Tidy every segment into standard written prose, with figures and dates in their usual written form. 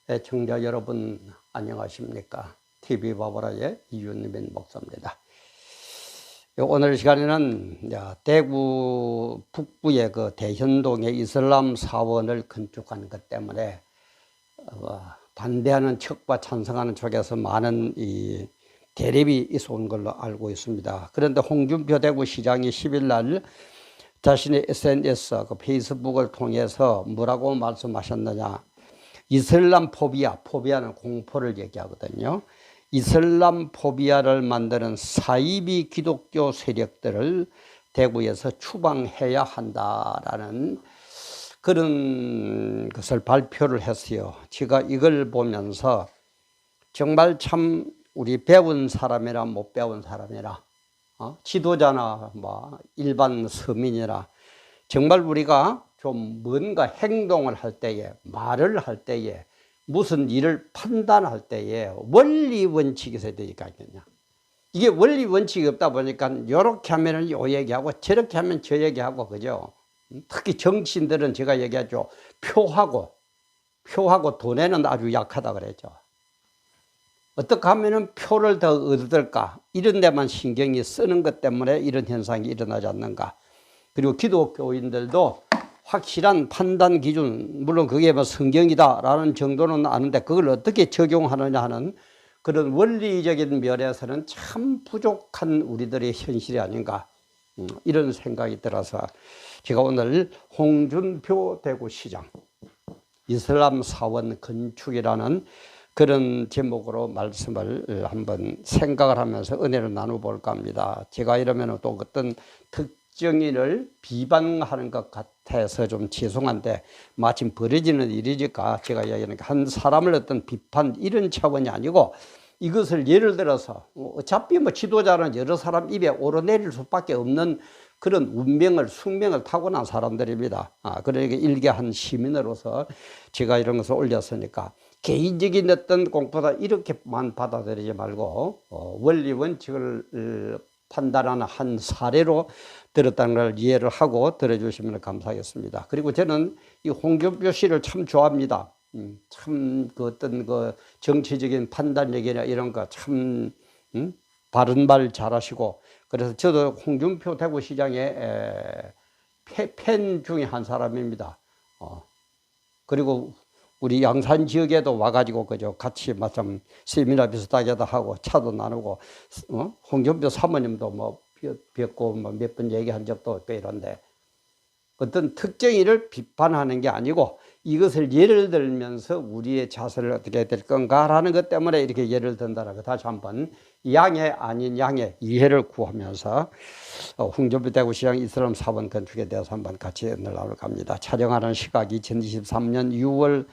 애청자 여러분 안녕하십니까? TV바보라의 이윤민 목사입니다. 오늘 시간에는 대구 북부의 그 대현동의 이슬람 사원을 건축한 것 때문에 반대하는 척과 찬성하는 쪽에서 많은 이 대립이 있어 온 걸로 알고 있습니다. 그런데 홍준표 대구시장이 10일 날 자신의 SNS, 그 페이스북을 통해서 뭐라고 말씀하셨느냐? 이슬람 포비아는 공포를 얘기하거든요. 이슬람 포비아를 만드는 사이비 기독교 세력들을 대구에서 추방해야 한다라는 그런 것을 발표를 했어요. 제가 이걸 보면서 정말 참 우리 배운 사람이나 못 배운 사람이나 지도자나 뭐 일반 서민이나 정말 우리가 좀 뭔가 행동을 할 때에, 말을 할 때에, 무슨 일을 판단할 때에 원리 원칙이 있어야 되니까. 이게 원리 원칙이 없다 보니까 이렇게 하면 요 얘기하고 저렇게 하면 저 얘기하고, 그죠? 특히 정치인들은 제가 얘기하죠. 표하고 돈에는 아주 약하다 그랬죠. 어떻게 하면 표를 더 얻을까? 이런 데만 신경이 쓰는 것 때문에 이런 현상이 일어나지 않는가. 그리고 기독교인들도 확실한 판단 기준, 물론 그게 뭐 성경이다라는 정도는 아는데 그걸 어떻게 적용하느냐 하는 그런 원리적인 면에서는 참 부족한 우리들의 현실이 아닌가, 이런 생각이 들어서 제가 오늘 홍준표 대구시장 이슬람 사원 건축이라는 그런 제목으로 말씀을 한번 생각을 하면서 은혜를 나눠볼까 합니다. 제가 이러면 또 어떤 특정인을 비방하는 것 같아서 좀 죄송한데, 마침 벌어지는 일이니까 제가 이야기하는 게 한 사람을 어떤 비판 이런 차원이 아니고, 이것을 예를 들어서 어차피 뭐 지도자는 여러 사람 입에 오르내릴 수밖에 없는 그런 운명을, 숙명을 타고난 사람들입니다. 그러니까 일개 한 시민으로서 제가 이런 것을 올렸으니까 개인적인 어떤 공포다 이렇게만 받아들이지 말고 원리 원칙을 판단하는 한 사례로 들었다는 걸 이해를 하고 들어주시면 감사하겠습니다. 그리고 저는 이 홍준표 씨를 참 좋아합니다. 참 그 어떤 그 정치적인 판단력이나 이런 거 참 바른 말 잘하시고, 그래서 저도 홍준표 대구시장의 팬 중에 한 사람입니다. 그리고 우리 양산 지역에도 와가지고 그죠, 같이 마침 세미나 비슷하게도 하고 차도 나누고, 홍준표 사모님도 뭐 뵙고 뭐 몇 번 얘기한 적도 있고 이런데, 어떤 특정인을 비판하는 게 아니고 이것을 예를 들면서 우리의 자세를 어떻게 해야 될 건가라는 것 때문에 이렇게 예를 든다라고 다시 한번 양해 아닌 양해 이해를 구하면서 홍준표 대구시장 이슬람 사원 건축에 대해서 한번 같이 나눠볼까 합니다. 촬영하는 시각 2023년 6월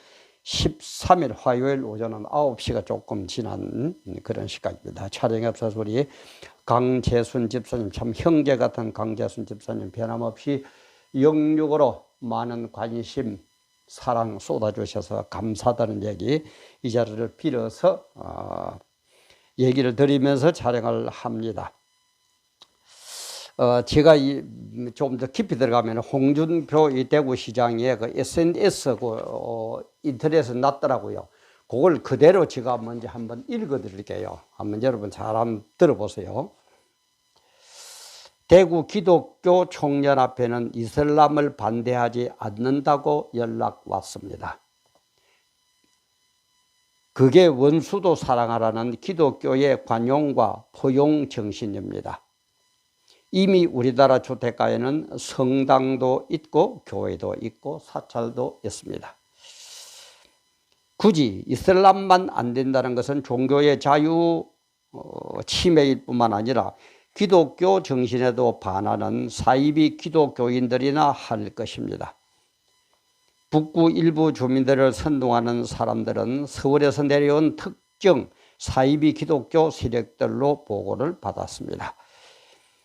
13일 화요일 오전 9시가 조금 지난 그런 시각입니다. 촬영에 앞서서 우리 강재순 집사님, 참 형제 같은 강재순 집사님 변함없이 영육으로 많은 관심, 사랑 쏟아주셔서 감사하다는 얘기, 이 자리를 빌어서 얘기를 드리면서 촬영을 합니다. 제가 좀 더 깊이 들어가면 홍준표 이 대구시장의 그 SNS 인터넷에 났더라고요. 그걸 그대로 제가 먼저 한번 읽어드릴게요. 한번 여러분 잘 한번 들어보세요. 대구 기독교 총연합회는 이슬람을 반대하지 않는다고 연락 왔습니다. 그게 원수도 사랑하라는 기독교의 관용과 포용 정신입니다. 이미 우리나라 주택가에는 성당도 있고 교회도 있고 사찰도 있습니다. 굳이 이슬람만 안 된다는 것은 종교의 자유 침해일 뿐만 아니라 기독교 정신에도 반하는 사이비 기독교인들이나 할 것입니다. 북구 일부 주민들을 선동하는 사람들은 서울에서 내려온 특정 사이비 기독교 세력들로 보고를 받았습니다.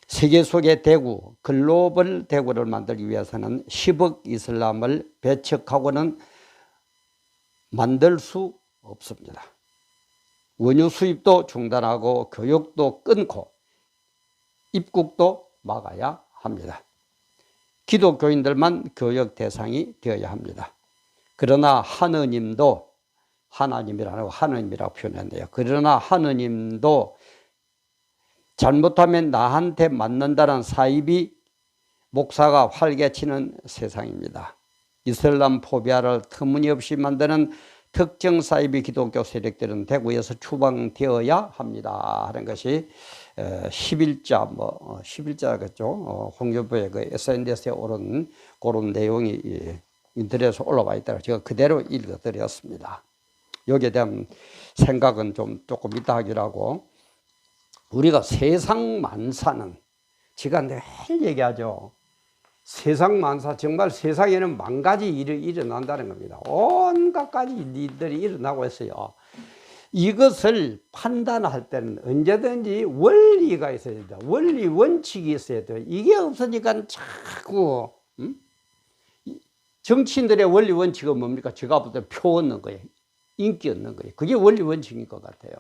세계 속의 대구, 글로벌 대구를 만들기 위해서는 10억 이슬람을 배척하고는 만들 수 없습니다. 원유 수입도 중단하고 교육도 끊고 입국도 막아야 합니다. 기독교인들만 교역 대상이 되어야 합니다. 그러나 하느님도 하느님이라고 표현했네요. 그러나 하느님도 잘못하면 나한테 맞는다는 사입이 목사가 활개치는 세상입니다. 이슬람 포비아를 터무니없이 만드는 특정 사이비 기독교 세력들은 대구에서 추방되어야 합니다 하는 것이 11자 11자겠죠. 홍준표의 그 SNS에 오른 그런 내용이 인터넷에 올라와 있다고 제가 그대로 읽어드렸습니다. 여기에 대한 생각은 조금 이따 하기로 하고, 우리가 세상 만사는 제가 늘 얘기하죠. 세상 만사, 정말 세상에는 만 가지 일이 일어난다는 겁니다. 온갖 가지 일들이 일어나고 있어요. 이것을 판단할 때는 언제든지 원리가 있어야 된다. 원리, 원칙이 있어야 돼요. 이게 없으니까 자꾸 정치인들의 원리, 원칙은 뭡니까? 제가 볼 때 표 얻는 거예요. 인기 얻는 거예요. 그게 원리, 원칙인 것 같아요.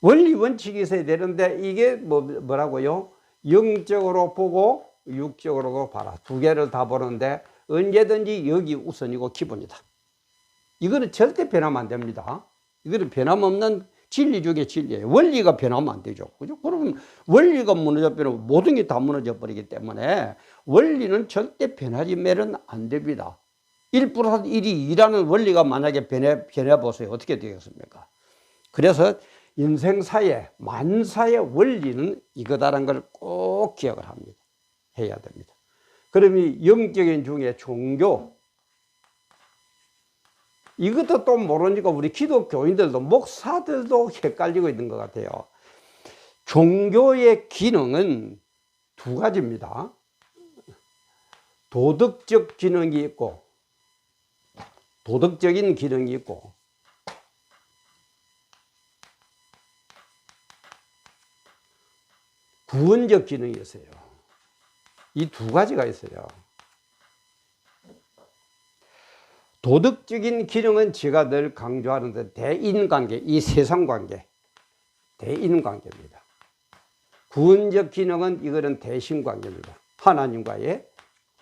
원리, 원칙이 있어야 되는데 이게 뭐라고요? 영적으로 보고 육적으로도 봐라. 두 개를 다 보는데 언제든지 여기 우선이고 기본이다. 이거는 절대 변하면 안 됩니다. 이거는 변함없는 진리 중에 진리예요. 원리가 변하면 안 되죠. 그죠? 그러면 원리가 무너져버리면 모든 게 다 무너져 버리기 때문에 원리는 절대 변하지 말은 안 됩니다. 1 플러스 1이 2라는 원리가 만약에 변해보세요. 어떻게 되겠습니까? 그래서 인생사의 만사의 원리는 이거다라는 걸 꼭 기억을 합니다. 해야 됩니다. 그러면 영적인 중에 종교, 이것도 또 모르니까 우리 기독교인들도 목사들도 헷갈리고 있는 것 같아요. 종교의 기능은 두 가지입니다. 도덕적 기능이 있고, 도덕적인 기능이 있고, 구원적 기능이 있어요. 이 두 가지가 있어요. 도덕적인 기능은 제가 늘 강조하는데 대인관계, 이 세상관계, 대인관계입니다. 구원적 기능은 이거는 대신관계입니다. 하나님과의,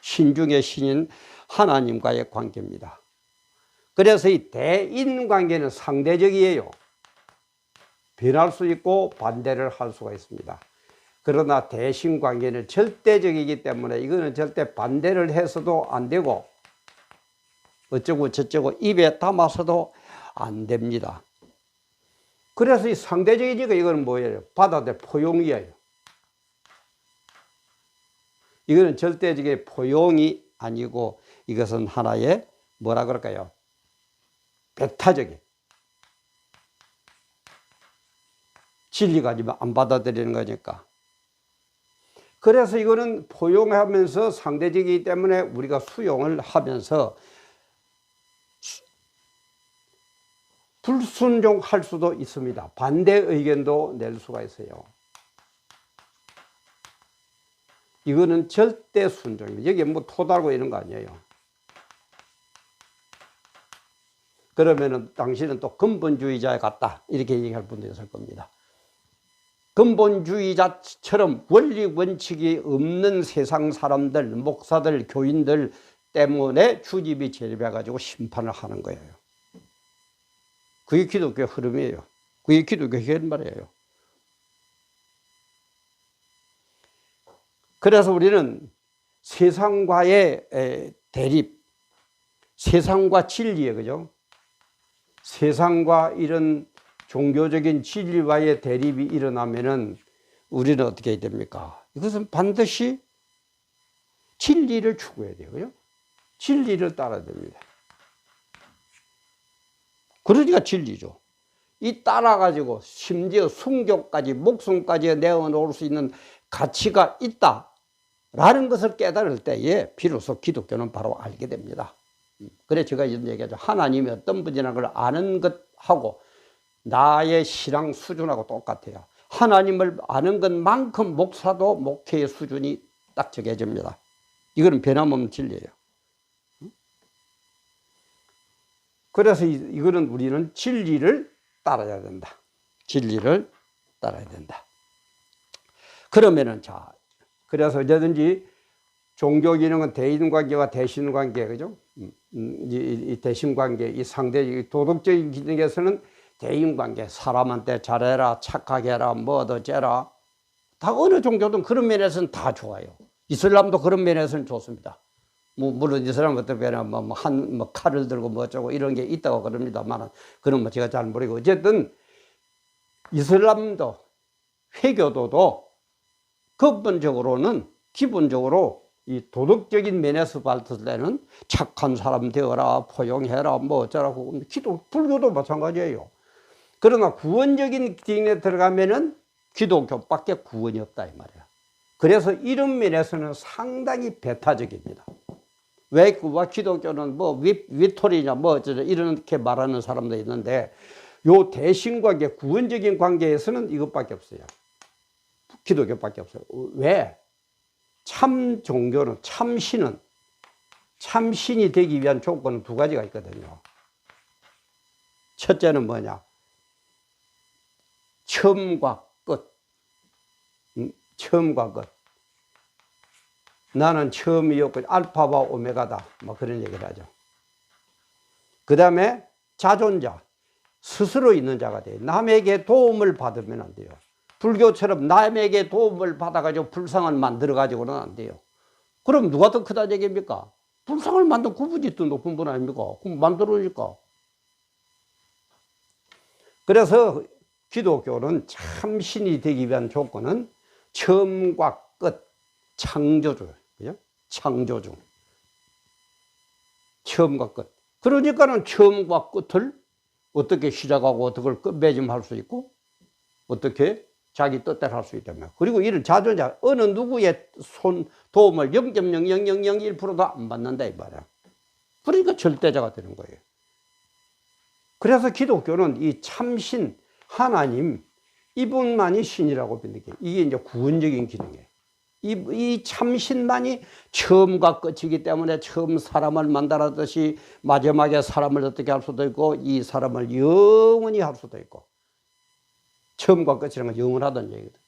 신중의 신인 하나님과의 관계입니다. 그래서 이 대인관계는 상대적이에요. 변할 수 있고 반대를 할 수가 있습니다. 그러나 대신관계는 절대적이기 때문에 이거는 절대 반대를 해서도 안 되고 어쩌고 저쩌고 입에 담아서도 안 됩니다. 그래서 이 상대적이니까 이거는 뭐예요? 받아들일 포용이에요. 이거는 절대적인 포용이 아니고 이것은 하나의 뭐라 그럴까요? 배타적인 진리가 아니면 안 받아들이는 거니까. 그래서 이거는 포용하면서 상대적이기 때문에 우리가 수용을 하면서 불순종할 수도 있습니다. 반대 의견도 낼 수가 있어요. 이거는 절대 순종입니다. 여기 뭐 토달고 이런 거 아니에요. 그러면은 당신은 또 근본주의자에 같다 이렇게 얘기할 분도 있을 겁니다. 근본주의자처럼 원리 원칙이 없는 세상 사람들, 목사들, 교인들 때문에 주집이 제립해가지고 심판을 하는 거예요. 그게 기독교 흐름이에요. 그게 기독교 현말이에요. 그래서 우리는 세상과의 대립, 세상과 진리에, 그죠? 세상과 이런 종교적인 진리와의 대립이 일어나면은 우리는 어떻게 해야 됩니까? 이것은 반드시 진리를 추구해야 돼요. 진리를 따라야 됩니다. 그러니까 진리죠. 이 따라가지고 심지어 순교까지, 목숨까지 내어놓을 수 있는 가치가 있다라는 것을 깨달을 때에 비로소 기독교는 바로 알게 됩니다. 그래 제가 이런 얘기하죠. 하나님이 어떤 분이라는 걸 아는 것하고 나의 신앙 수준하고 똑같아요. 하나님을 아는 것만큼 목사도 목회의 수준이 딱 정해집니다. 이거는 변함없는 진리예요. 그래서 이거는 우리는 진리를 따라야 된다. 진리를 따라야 된다. 그러면은 그래서 언제든지 종교 기능은 대인관계와 대신관계, 그죠? 이 대신관계, 이 상대 도덕적인 기능에서는 대인관계, 사람한테 잘해라, 착하게 해라, 뭐 어쩌라. 다 어느 종교든 그런 면에서는 다 좋아요. 이슬람도 그런 면에서는 좋습니다. 뭐 물론 이슬람 어떤 면에 뭐 칼을 들고 뭐 어쩌고 이런 게 있다고 그럽니다만 그런 뭐 제가 잘 모르고 어쨌든 이슬람도 회교도도 근본적으로는 기본적으로 이 도덕적인 면에서 봤을 때는 착한 사람 되어라, 포용해라, 뭐 어쩌라고. 불교도 마찬가지예요. 그러나 구원적인 기능에 들어가면은 기독교밖에 구원이 없다 이 말이야. 그래서 이런 면에서는 상당히 배타적입니다. 왜 그와 기독교는 뭐 위토리냐 뭐 어쩌냐 이렇게 말하는 사람도 있는데 요 대신관계, 구원적인 관계에서는 이것밖에 없어요. 기독교밖에 없어요. 왜? 참 종교는, 참 신은, 참 신이 되기 위한 조건은 두 가지가 있거든요. 첫째는 뭐냐? 처음과 끝. 처음과 끝. 나는 처음이었고 알파와 오메가다. 뭐 그런 얘기를 하죠. 그 다음에 자존자. 스스로 있는 자가 돼요. 남에게 도움을 받으면 안 돼요. 불교처럼 남에게 도움을 받아가지고 불상을 만들어가지고는 안 돼요. 그럼 누가 더 크다 얘기입니까? 불상을 만든 그분이 더 높은 분 아닙니까? 그럼 만들어니까. 그래서 기독교는 참 신이 되기 위한 조건은 처음과 끝, 창조주, 그죠? 창조주. 처음과 끝. 그러니까는 처음과 끝을 어떻게 시작하고 어떻게 끝맺음할 수 있고 어떻게 자기 뜻대로 할 수 있다며. 그리고 이런 자존자 어느 누구의 도움을 0.00001%도 안 받는다 이 말이야. 그러니까 절대자가 되는 거예요. 그래서 기독교는 이 참신 하나님 이분만이 신이라고 믿는 게 이게 이제 구원적인 기능이에요. 이 참신만이 처음과 끝이기 때문에 처음 사람을 만들었듯이 마지막에 사람을 어떻게 할 수도 있고 이 사람을 영원히 할 수도 있고 처음과 끝이라는 건 영원하다는 얘기거든.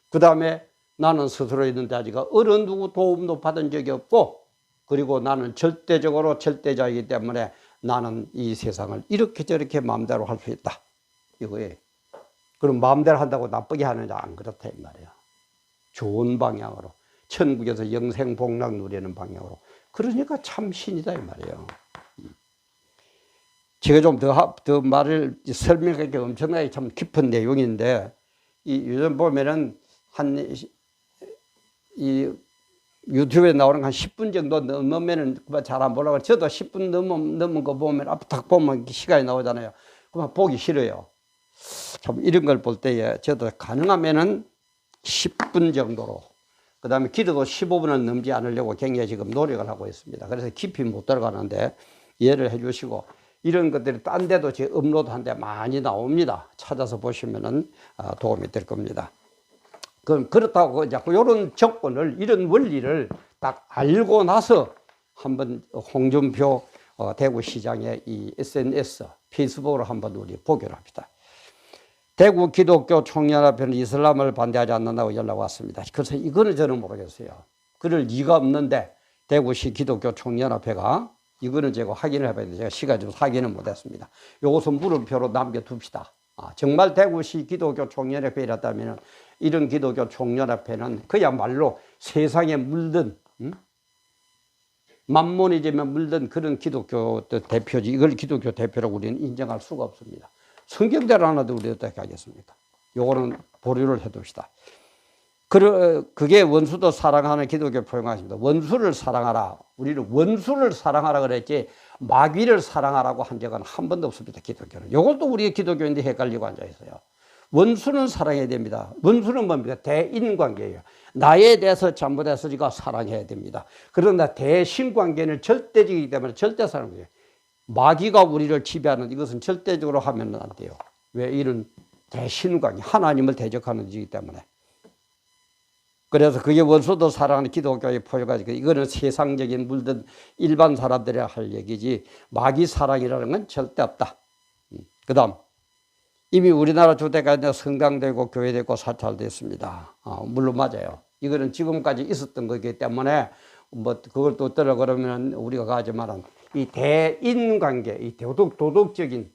그 다음에 나는 스스로 있는데 아직 어느 누구 도움도 받은 적이 없고 그리고 나는 절대적으로 절대자이기 때문에 나는 이 세상을 이렇게 저렇게 마음대로 할 수 있다. 이거예요. 그럼 마음대로 한다고 나쁘게 하느냐? 안 그렇다 이 말이야. 좋은 방향으로 천국에서 영생복락 누리는 방향으로. 그러니까 참 신이다 이 말이에요. 제가 좀 더 말을 설명하기 엄청나게 참 깊은 내용인데 요즘 보면은 이 유튜브에 나오는 한 10분 정도 넘으면은 잘 안 보려고 저도 10분 넘은 거 보면 앞에 딱 보면 시간이 나오잖아요. 그만 보기 싫어요. 참 이런 걸 볼 때에 저도 가능하면은 10분 정도로 그다음에 기도도 15분을 넘지 않으려고 굉장히 지금 노력을 하고 있습니다. 그래서 깊이 못 들어가는데 이해를 해 주시고 이런 것들이 딴 데도 제 업로드한 데 많이 나옵니다. 찾아서 보시면은 도움이 될 겁니다. 그럼 그렇다고 이제 이런 조건을 이런 원리를 딱 알고 나서 한번 홍준표 대구시장의 이 SNS 페이스북으로 한번 우리 보기로 합니다. 대구 기독교 총연합회는 이슬람을 반대하지 않는다고 연락 왔습니다. 그래서 이거는 저는 모르겠어요. 그럴 리가 없는데 대구시 기독교 총연합회가 이거는 제가 확인을 해봐야 돼요. 제가 시간이 좀 확인을 못했습니다. 이것은 물음표로 남겨둡시다. 정말 대구시 기독교 총연합회였다면 이런 기독교 총연합회는 그야말로 세상에 물든 만몬이지만 물든 그런 기독교 대표지. 이걸 기독교 대표라고 우리는 인정할 수가 없습니다. 성경대로 하나도 우리 어떻게 하겠습니까? 요거는 보류를 해둡시다. 그게 원수도 사랑하는 기독교 표현하십니다. 원수를 사랑하라. 우리는 원수를 사랑하라 그랬지 마귀를 사랑하라고 한 적은 한 번도 없습니다. 기독교는. 요것도 우리 기독교인들이 헷갈리고 앉아 있어요. 원수는 사랑해야 됩니다. 원수는 뭡니까? 대인관계예요. 나에 대해서 잘못했으니까 사랑해야 됩니다. 그러나 대신관계는 절대적이기 때문에 절대 사랑해요. 마귀가 우리를 지배하는 이것은 절대적으로 하면 안 돼요. 왜? 이런 대신관계, 하나님을 대적하는 일이기 때문에. 그래서 그게 원수도 사랑하는 기독교의 포효가 이거는 세상적인 물든 일반 사람들이 할 얘기지 마귀 사랑이라는 건 절대 없다. 그 다음 이미 우리나라 주택가 성당되고 교회되고 사찰됐습니다. 물론 맞아요. 이거는 지금까지 있었던 거기 때문에 뭐 그걸 또 어떠라 그러면 우리가 가지만은 이 대인관계, 이 도덕적인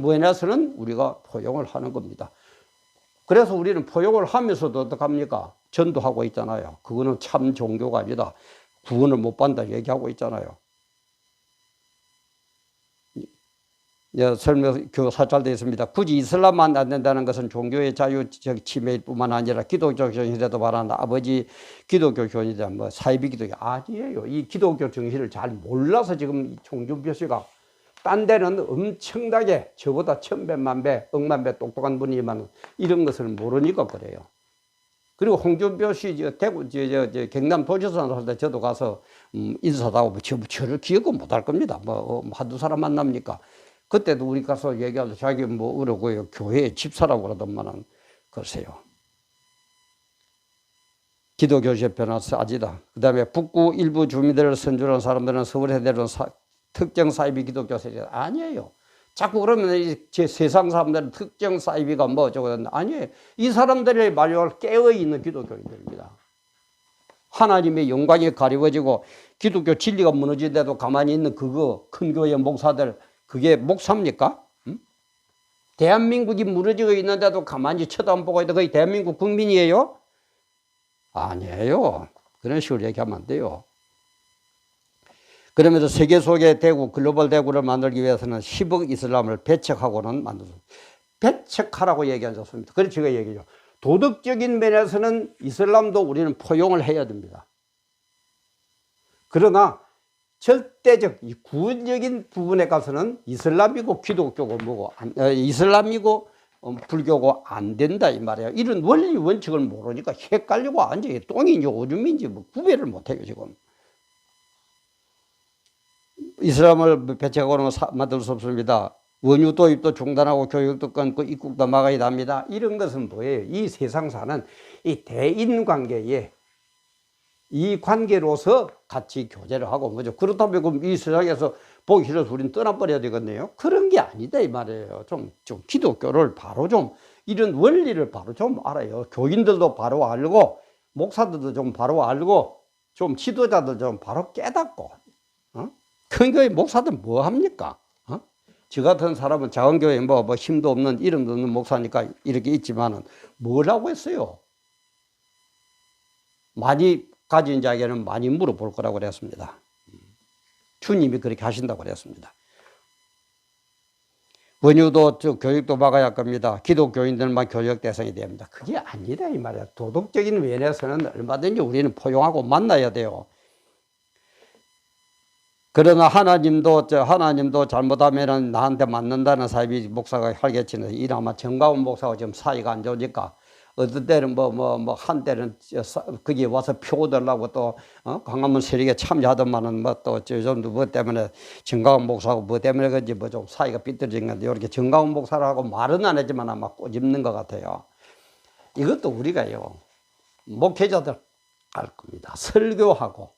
면에서는 우리가 포용을 하는 겁니다. 그래서 우리는 포용을 하면서도 어떡합니까? 전도하고 있잖아요. 그거는 참 종교가 아니다. 구원을 못 받는다 얘기하고 있잖아요. 설명 교사찰 되어 있습니다. 굳이 이슬람만 안 된다는 것은 종교의 자유적 침해일 뿐만 아니라 기독교 정신에도 말하는 아버지 기독교 교인이다 뭐 사이비 기독교 아니에요. 이 기독교 정신을 잘 몰라서 지금 홍준표 씨가 딴 데는 엄청나게 저보다 천배만배 억만배 똑똑한 분이지만 이런 것을 모르니까 그래요. 그리고 홍준표 씨 대구 경남 도지사 할 때 저도 가서 인사도 하고 저를 기억은 못할 겁니다. 뭐 한두 사람 만납니까? 그때도 우리 가서 얘기하면서 자기 뭐 그러고요. 교회 집사라고 그러더만은 글쎄요. 기독교적 변화서 아니다. 그 다음에 북구 일부 주민들을 선출한 사람들은 서울에 내려온 특정 사이비 기독교 세력 아니에요. 자꾸 그러면 제 세상 사람들은 특정 사이비가 뭐 어쩌고 아니에요. 이 사람들의 말로 깨어있는 기독교인들입니다. 하나님의 영광이 가리워지고 기독교 진리가 무너지는데도 가만히 있는 그거 큰 교회 목사들 그게 목사입니까? 대한민국이 무너지고 있는데도 가만히 쳐다보고 있는 거의 대한민국 국민이에요? 아니에요. 그런 식으로 얘기하면 안 돼요. 그러면서 세계 속의 대구, 글로벌 대구를 만들기 위해서는 10억 이슬람을 배척하고는 만들었습니다. 배척하라고 얘기한 좋습니다. 그래서 제가 얘기죠. 도덕적인 면에서는 이슬람도 우리는 포용을 해야 됩니다. 그러나 절대적, 이 구원적인 부분에 가서는 이슬람이고 기독교고 뭐고, 이슬람이고 불교고 안 된다 이 말이에요. 이런 원리 원칙을 모르니까 헷갈리고 완전히 똥인지 오줌인지 뭐 구별을 못해요 지금. 이슬람을 배척하고는 만들 수 없습니다. 원유 도입도 중단하고 교육도 끊고 입국도 막아야 합니다. 이런 것은 뭐예요? 이 세상 사는 이 대인관계에 이 관계로서 같이 교제를 하고 뭐죠. 그렇다면 이 세상에서 보기 싫어서 우리는 떠나버려야 되겠네요. 그런 게 아니다 이 말이에요. 좀 기독교를 바로 좀 이런 원리를 바로 좀 알아요. 교인들도 바로 알고 목사들도 좀 바로 알고 좀 지도자들 좀 바로 깨닫고 큰 교회 목사들 뭐 합니까? 저 같은 사람은 작은 교회 뭐 힘도 없는 이름도 없는 목사니까 이렇게 있지만은 뭐라고 했어요? 많이 가진 자에게는 많이 물어볼 거라고 그랬습니다. 주님이 그렇게 하신다고 그랬습니다. 원유도 교육도 막아야 할 겁니다. 기독교인들만 교육 대상이 됩니다. 그게 아니라 이 말이야. 도덕적인 면에서는 얼마든지 우리는 포용하고 만나야 돼요. 그러나 하나님도 잘못하면 나한테 맞는다는 사이비 목사가 활개치는 이나마 정가운 목사가 지금 사이가 안 좋으니까 어떤 때는 한때는 거기 와서 표들라고 또 광화문 세력에 참여하더만은 또 요즘도 뭐 때문에 정가운 목사하고 뭐 때문에 그런지 뭐 좀 사이가 삐뚤어진 건데 이렇게 정가운 목사라고 말은 안 했지만 아마 꼬집는 것 같아요. 이것도 우리가요 목회자들 할 겁니다. 설교하고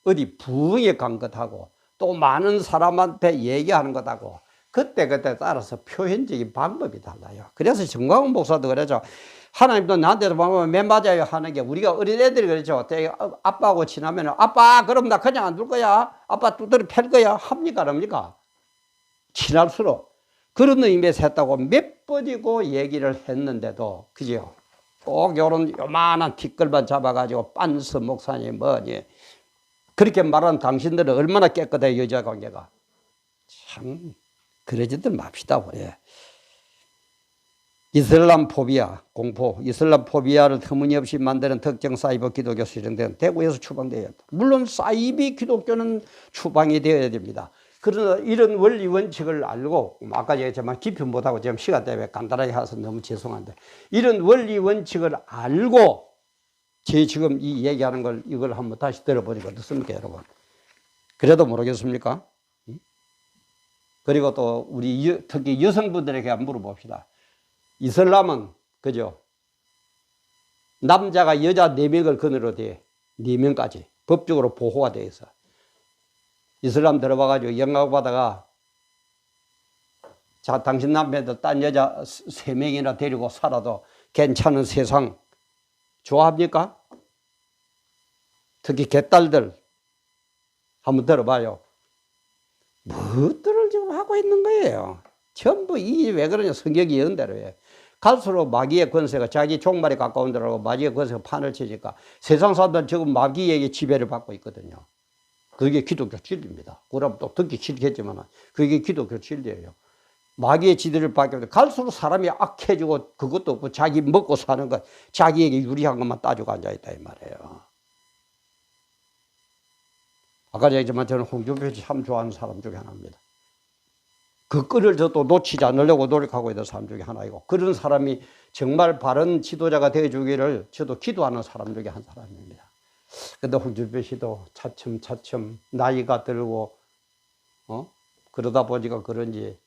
어디 부흥에 간 것하고 또 많은 사람한테 얘기하는 것하고 그때 따라서 표현적인 방법이 달라요. 그래서 정광훈 목사도 그러죠. 하나님도 나한테도 방법은 맨 맞아요 하는 게 우리가 어린애들이 그러죠. 아빠하고 지나면 아빠 그럼 나 그냥 안 둘 거야. 아빠 두드려 팰 거야. 합니까? 안 합니까? 지날수록 그런 의미에서 했다고 몇 번이고 얘기를 했는데도 그죠? 꼭 요런 요만한 티끌만 잡아가지고 빤스 목사님 뭐니 그렇게 말하는 당신들은 얼마나 깨끗해 여자 관계가. 참 그러지들 맙시다 우리. 이슬람 포비아 공포 이슬람 포비아를 터무니없이 만드는 특정 사이버 기독교 수령된 대구에서 추방돼야 합니다. 물론 사이비 기독교는 추방이 되어야 됩니다. 그러나 이런 원리 원칙을 알고 아까 얘기했지만 깊이 못하고 지금 시간 때문에 간단하게 해서 너무 죄송한데 이런 원리 원칙을 알고 제 지금 이 얘기하는 걸 이걸 한번 다시 들어보니까 어떻습니까 여러분? 그래도 모르겠습니까? 그리고 또 우리 특히 여성분들에게 한번 물어봅시다. 이슬람은 그죠? 남자가 여자 4명을 거느려 돼 4명까지 법적으로 보호가 돼 있어. 이슬람 들어봐가지고 영광받다가 자 당신 남편도 딴 여자 3명이나 데리고 살아도 괜찮은 세상 좋아합니까? 특히 개딸들 한번 들어봐요. 무엇들을 지금 하고 있는 거예요. 전부 이 왜 그러냐, 성경이 연대로예요. 갈수록 마귀의 권세가 자기 종말에 가까운 데라고 마귀의 권세가 판을 치니까 세상 사람들은 지금 마귀에게 지배를 받고 있거든요. 그게 기독교 진리입니다. 그럼 또 듣기 싫겠지만 그게 기독교 진리예요. 마귀의 지배를 받게 되면 갈수록 사람이 악해지고 그것도 없고 자기 먹고 사는 것, 자기에게 유리한 것만 따지고 앉아있다 이 말이에요. 아까 얘기했지만 저는 홍준표 참 좋아하는 사람 중에 하나입니다. 그 끈을 저도 놓치지 않으려고 노력하고 있는 사람 중에 하나이고, 그런 사람이 정말 바른 지도자가 되어주기를 저도 기도하는 사람 중에 한 사람입니다. 근데 홍준표 씨도 차츰차츰 나이가 들고, 그러다 보니까 그런지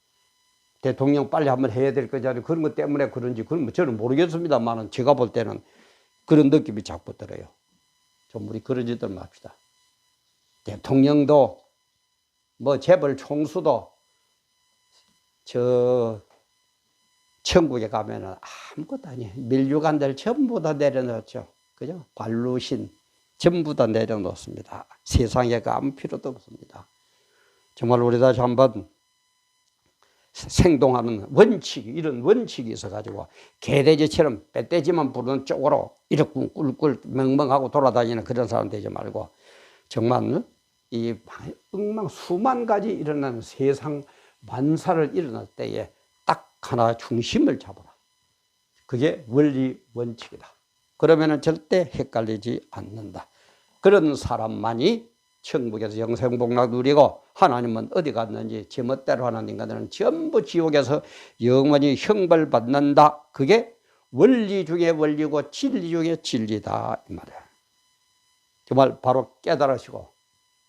대통령 빨리 한번 해야 될 거잖아요. 그런 것 때문에 그런지, 그건 저는 모르겠습니다만 제가 볼 때는 그런 느낌이 자꾸 들어요. 좀 우리 그런 짓들 맙시다. 대통령도 뭐 재벌 총수도 저 천국에 가면은 아무것도 아니에요. 밀류관들 전부 다 내려놓죠. 그죠? 관루신 전부 다 내려놓습니다. 세상에 아무 필요도 없습니다. 정말 우리 다시 한번 생동하는 원칙, 이런 원칙이 있어가지고 개돼지처럼 멧돼지만 부르는 쪽으로 이렇게 꿀꿀 멍멍하고 돌아다니는 그런 사람 되지 말고, 정말 이 엉망 수만 가지 일어나는 세상 만사를 일어날 때에 딱 하나 중심을 잡아라. 그게 원리 원칙이다. 그러면은 절대 헷갈리지 않는다. 그런 사람만이 천국에서 영생복락 누리고, 하나님은 어디 갔는지 제멋대로 하는 인간들은 전부 지옥에서 영원히 형벌받는다. 그게 원리 중에 원리고 진리 중에 진리다 이 말이야. 정말 바로 깨달으시고,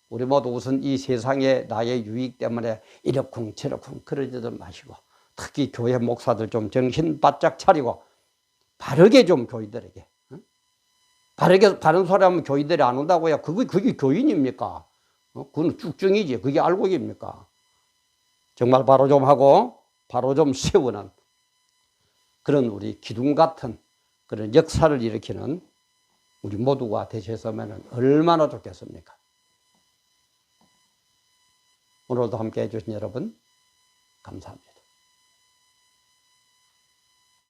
우리 모두 우선 이 세상에 나의 유익 때문에 이러쿵 저러쿵 그러지도 마시고, 특히 교회 목사들 좀 정신 바짝 차리고 바르게 좀 교인들에게, 바르게 바른 소리 하면 교인들이 안 온다고요. 그게 교인입니까? 그건 쭉증이지. 그게 알곡입니까? 정말 바로 좀 하고 바로 좀 세우는 그런 우리 기둥 같은 그런 역사를 일으키는 우리 모두가 되셨으면 얼마나 좋겠습니까? 오늘도 함께 해주신 여러분 감사합니다.